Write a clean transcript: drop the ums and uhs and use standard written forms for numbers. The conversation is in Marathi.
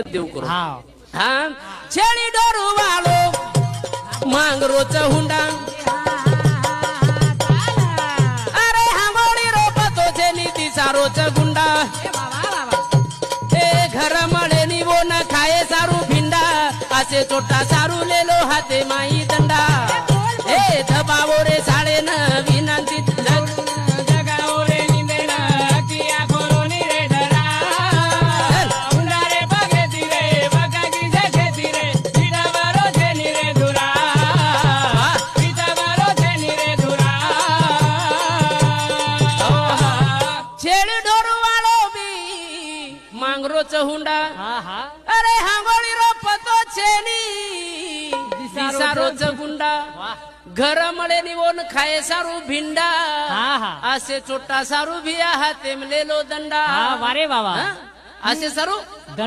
देव करू हाँ हाँ छेड़ी डोरू वालो मांगरो हुंडा अरे हांगोळी रोपतो छे नीती सारो गुंडा ए घर मळे नी वो न खाए सारू भिंडा असे छोटा सारू लेलो हाते माई दंडा ए दबावो रे साडे न विनंती जगाओ रे निंदेना किया खोलो नी रे धरा उंडारे बगे दिरे बगा की जगे रे पीडा बारो छे नी रे धुरा पीडा बारो छे नी रे धुरा छेड़ी डोरू वालो भी मांगरो हुंडा अरे हांगोळी रोपतो छेनी दिसारो गुंडा घर मळे निवोन खाए सारू भिंडा असे छोटा सारू भिया हाते लेलो दंडा वारे बाबा असे सारू दंडा